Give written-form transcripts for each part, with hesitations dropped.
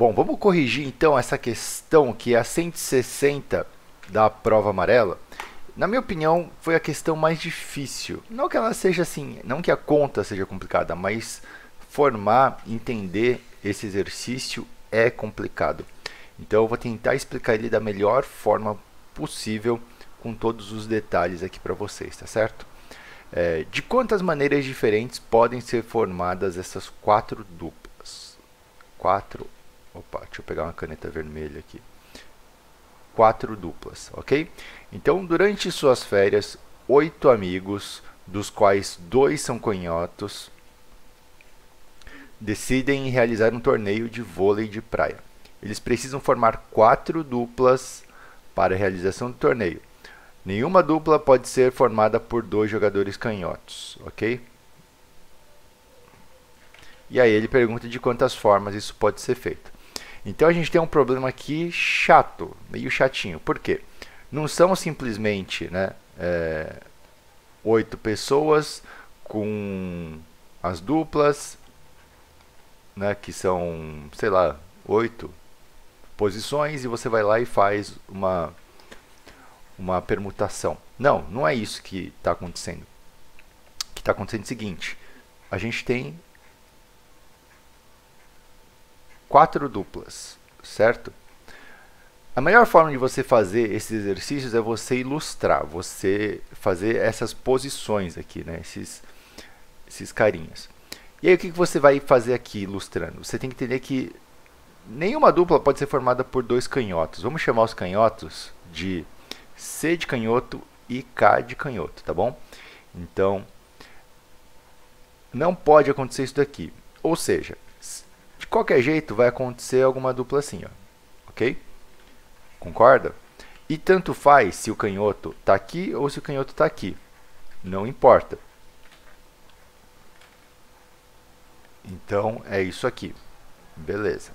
Bom, vamos corrigir então essa questão que é a 160 da prova amarela. Na minha opinião, foi a questão mais difícil. Não que ela seja assim, não que a conta seja complicada, mas formar, entender esse exercício é complicado. Então eu vou tentar explicar ele da melhor forma possível, com todos os detalhes aqui para vocês, tá certo? De quantas maneiras diferentes podem ser formadas essas quatro duplas? Opa, deixa eu pegar uma caneta vermelha aqui. Quatro duplas, ok? Então, durante suas férias, 8 amigos, dos quais 2 são canhotos, decidem realizar um torneio de vôlei de praia. Eles precisam formar 4 duplas para a realização do torneio. Nenhuma dupla pode ser formada por 2 jogadores canhotos, ok? E aí ele pergunta de quantas formas isso pode ser feito. Então a gente tem um problema aqui chato, meio chatinho. Por quê? Não são simplesmente 8 pessoas com as duplas, que são, sei lá, 8 posições, e você vai lá e faz uma permutação. Não, não é isso que está acontecendo. O que está acontecendo é o seguinte: a gente tem 4 duplas, certo? A melhor forma de você fazer esses exercícios é você ilustrar, você fazer essas posições aqui, esses carinhas. E aí o que você vai fazer aqui ilustrando? Você tem que entender que nenhuma dupla pode ser formada por 2 canhotos. Vamos chamar os canhotos de C de canhoto e K de canhoto, tá bom? Então, não pode acontecer isso daqui. Ou seja, de qualquer jeito vai acontecer alguma dupla assim, ó, ok? Concorda? E tanto faz se o canhoto está aqui ou se o canhoto está aqui. Não importa. Então, é isso aqui. Beleza.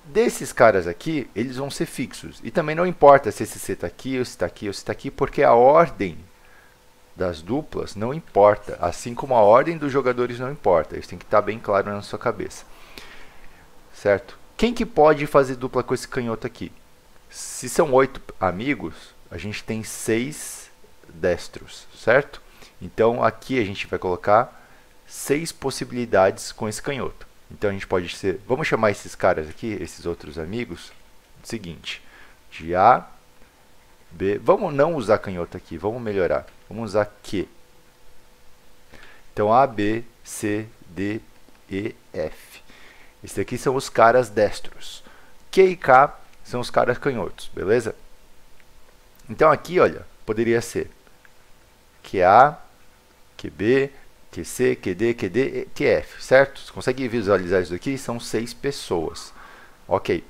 Desses caras aqui, eles vão ser fixos. E também não importa se esse C está aqui, ou se está aqui, ou se está aqui, porque a ordem das duplas não importa. Assim como a ordem dos jogadores não importa. Isso tem que estar bem claro na sua cabeça. Certo? Quem que pode fazer dupla com esse canhoto aqui? Se são 8 amigos, a gente tem 6 destros, certo? Então aqui a gente vai colocar 6 possibilidades com esse canhoto. Então a gente pode ser, vamos chamar esses caras aqui, esses outros amigos, do seguinte: de A, B, vamos não usar canhoto aqui, vamos melhorar, vamos usar Q. Então A, B, C, D, E, F. Esses aqui são os caras destros. Q e K são os caras canhotos, beleza? Então aqui, olha, poderia ser QA, QB, QC, QD, QD, QF, certo? Você consegue visualizar isso aqui? São 6 pessoas. Ok.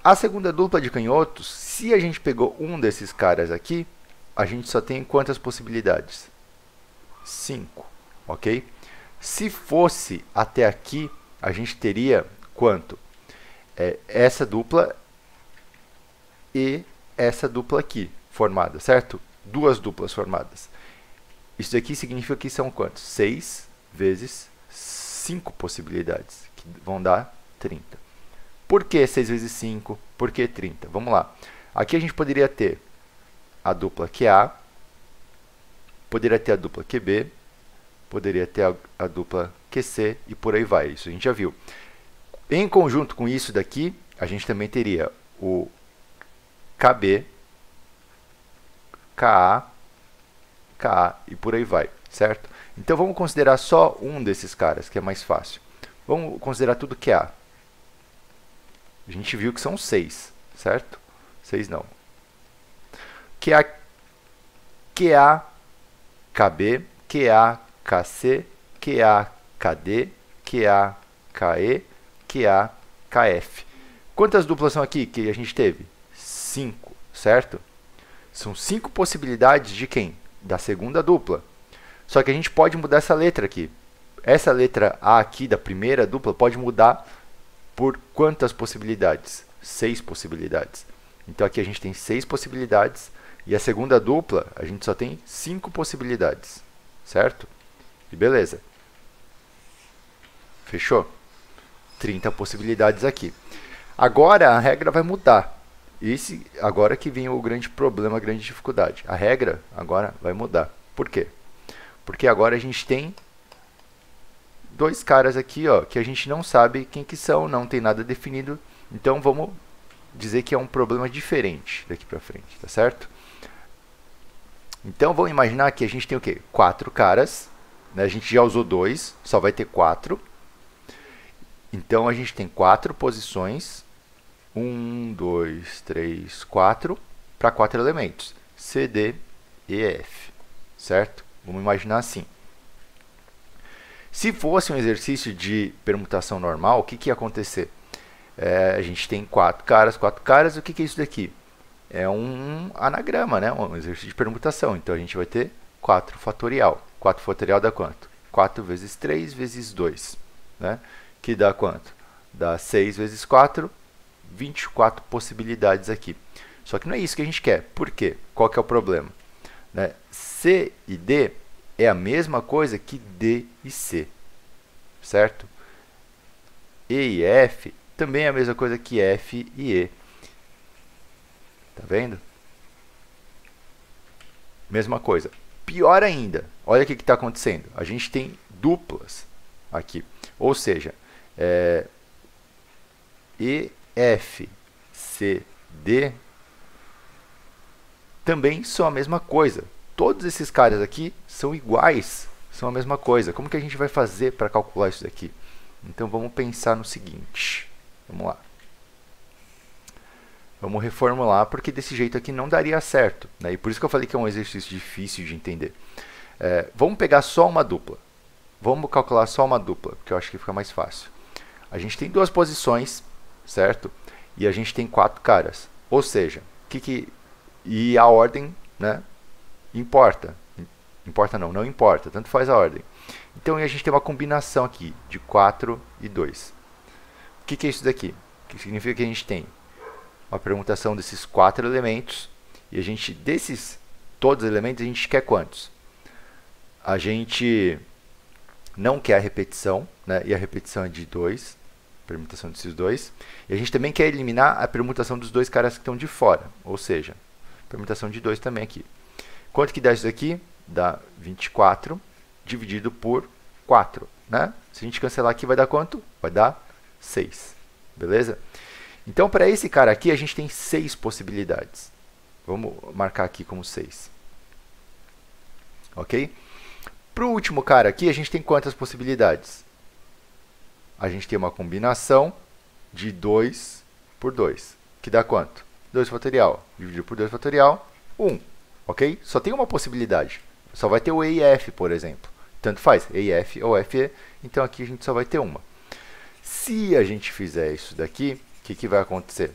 A segunda dupla de canhotos, se a gente pegou um desses caras aqui, a gente só tem quantas possibilidades? 5, ok? Se fosse até aqui, a gente teria quanto? Essa dupla e essa dupla aqui formada, certo? 2 duplas formadas. Isso aqui significa que são quantos? 6 vezes 5 possibilidades, que vão dar 30. Por que 6 vezes 5? Por que 30? Vamos lá. Aqui a gente poderia ter a dupla QA, poderia ter a dupla QB, poderia ter a dupla QC e por aí vai. Isso a gente já viu. Em conjunto com isso daqui, a gente também teria o KB, KA, KA e por aí vai, certo? Então vamos considerar só um desses caras, que é mais fácil. Vamos considerar tudo QA. A gente viu que são 6, certo? 6 não. QA, QA, KB, QA, KC, QA, KD, QA, KE, QA, KF. Quantas duplas são aqui que a gente teve? 5, certo? São 5 possibilidades de quem? Da segunda dupla. Só que a gente pode mudar essa letra aqui. Essa letra A aqui da primeira dupla pode mudar por quantas possibilidades? 6 possibilidades. Então aqui a gente tem 6 possibilidades e a segunda dupla a gente só tem 5 possibilidades, certo? E beleza. Fechou? 30 possibilidades aqui. Agora a regra vai mudar. Agora que vem o grande problema, a grande dificuldade. A regra agora vai mudar. Por quê? Porque agora a gente tem dois caras aqui, ó, que a gente não sabe quem que são, não tem nada definido. Então vamos dizer que é um problema diferente daqui para frente, tá certo? Então vamos imaginar que a gente tem o quê? 4 caras, né? A gente já usou 2, só vai ter 4. Então a gente tem 4 posições. 1, 2, 3, 4 para 4 elementos. C, D, E, F. Certo? Vamos imaginar assim. Se fosse um exercício de permutação normal, o que ia acontecer? A gente tem 4 caras. O que é isso daqui? É um anagrama, né? Um exercício de permutação. Então a gente vai ter 4 fatorial. 4 fatorial dá quanto? 4 vezes 3 vezes 2. Né? Que dá quanto? Dá 6 vezes 4, 24 possibilidades aqui. Só que não é isso que a gente quer. Por quê? Qual que é o problema? Né? C e D é a mesma coisa que D e C. Certo? E e F também é a mesma coisa que F e E. Tá vendo? Mesma coisa. Pior ainda, olha o que está acontecendo. A gente tem duplas aqui. Ou seja, E, F, C, D também são a mesma coisa. Todos esses caras aqui são iguais, são a mesma coisa. Como que a gente vai fazer para calcular isso daqui? Então vamos pensar no seguinte. Vamos lá. Vamos reformular, porque desse jeito aqui não daria certo, né? E por isso que eu falei que é um exercício difícil de entender. Vamos pegar só uma dupla. Vamos calcular só uma dupla, porque eu acho que fica mais fácil. A gente tem 2 posições, certo? E a gente tem 4 caras. Ou seja, e a ordem, né, importa. Importa não importa, tanto faz a ordem. Então a gente tem uma combinação aqui de 4 e 2. O que é isso daqui? O que significa que a gente tem uma permutação desses 4 elementos. E a gente, desses todos os elementos, a gente quer quantos? A gente não quer a repetição, né? E a repetição é de 2. Permutação desses 2. E a gente também quer eliminar a permutação dos 2 caras que estão de fora. Ou seja, permutação de 2 também aqui. Quanto que dá isso daqui? Dá 24 dividido por 4. Né? Se a gente cancelar aqui, vai dar quanto? Vai dar 6. Beleza? Então, para esse cara aqui, a gente tem 6 possibilidades. Vamos marcar aqui como 6. Ok? Para o último cara aqui, a gente tem quantas possibilidades? A gente tem uma combinação de 2 por 2. Que dá quanto? 2 fatorial. Dividido por 2 fatorial, 1. Ok? Só tem uma possibilidade. Só vai ter o E e F, por exemplo. Tanto faz, E e F ou F e E. Então, aqui a gente só vai ter uma. Se a gente fizer isso daqui, o que vai acontecer?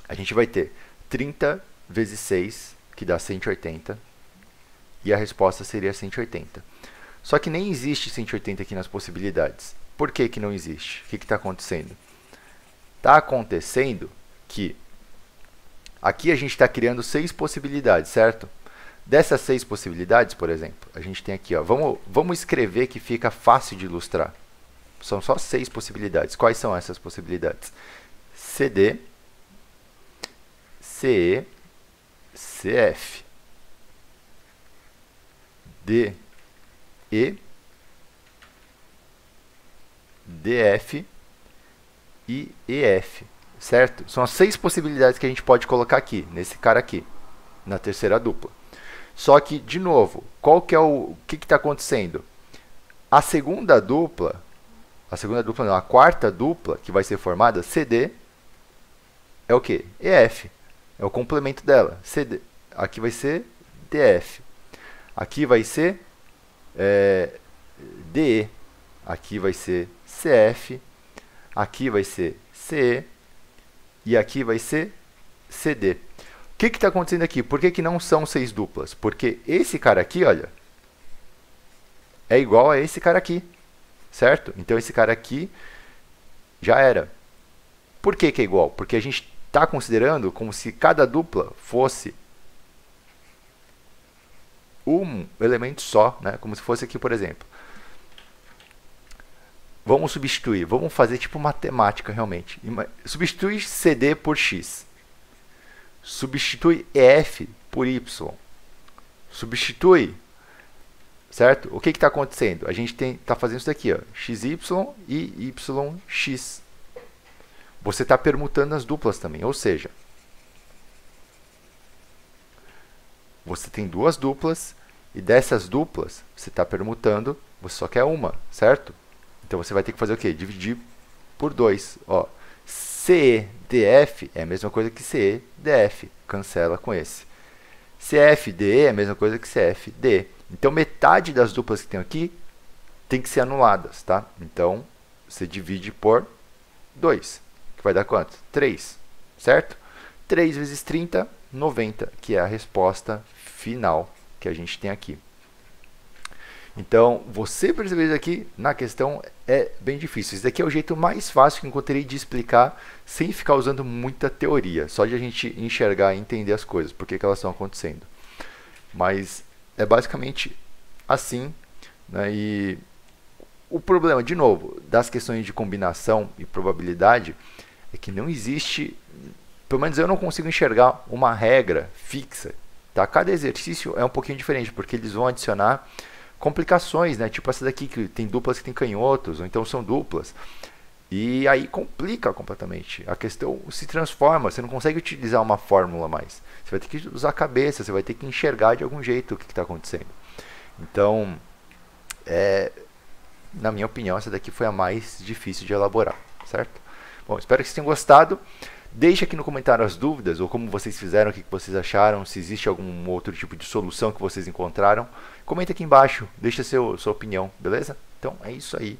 A gente vai ter 30 vezes 6, que dá 180. E a resposta seria 180. Só que nem existe 180 aqui nas possibilidades. Por que que não existe? O que está acontecendo? Está acontecendo que aqui a gente está criando 6 possibilidades, certo? Dessas 6 possibilidades, por exemplo, a gente tem aqui, ó, vamos escrever que fica fácil de ilustrar. São só 6 possibilidades. Quais são essas possibilidades? CD, CE, CF, DE, DF e EF, certo? São as 6 possibilidades que a gente pode colocar aqui, nesse cara aqui, na terceira dupla. Só que, de novo, o que está acontecendo? A segunda dupla não, a quarta dupla que vai ser formada, CD, é o quê? EF, é o complemento dela. CD, aqui vai ser DF, aqui vai ser DE, aqui vai ser CF, aqui vai ser CE e aqui vai ser CD. O que está acontecendo aqui? Por que não são 6 duplas? Porque esse cara aqui, olha, é igual a esse cara aqui, certo? Então esse cara aqui já era. Por que é igual? Porque a gente está considerando como se cada dupla fosse um elemento só, né? Como se fosse aqui, por exemplo. vamos substituir, vamos fazer tipo matemática realmente. Substitui CD por X. Substitui EF por Y. Substitui, certo? O que está acontecendo? A gente está fazendo isso daqui, ó, XY e YX. Você está permutando as duplas também, ou seja, você tem duas duplas e dessas duplas você está permutando, você só quer uma, certo? Então você vai ter que fazer o quê? Dividir por 2. Ó, CEDF é a mesma coisa que CEDF, cancela com esse. CFDE é a mesma coisa que CFD. Então metade das duplas que tem aqui tem que ser anuladas, tá? Então você divide por 2, que vai dar quanto? 3, certo? 3 vezes 30, 90, que é a resposta final que a gente tem aqui. Então, você perceber isso aqui na questão é bem difícil. Esse daqui é o jeito mais fácil que encontrei de explicar sem ficar usando muita teoria. Só de a gente enxergar e entender as coisas, por que elas estão acontecendo. Mas é basicamente assim, né? E o problema, de novo, das questões de combinação e probabilidade é que não existe, pelo menos eu não consigo enxergar uma regra fixa. Tá? Cada exercício é um pouquinho diferente, porque eles vão adicionar complicações, né? Tipo essa daqui que tem duplas que tem canhotos, ou então são duplas. E aí complica completamente. A questão se transforma, você não consegue utilizar uma fórmula mais. Você vai ter que usar a cabeça, você vai ter que enxergar de algum jeito o que está acontecendo. Então, na minha opinião, essa daqui foi a mais difícil de elaborar, certo? Bom, espero que vocês tenham gostado. Deixe aqui no comentário as dúvidas, ou como vocês fizeram, o que vocês acharam, se existe algum outro tipo de solução que vocês encontraram. Comenta aqui embaixo, deixa sua opinião, beleza? Então é isso aí.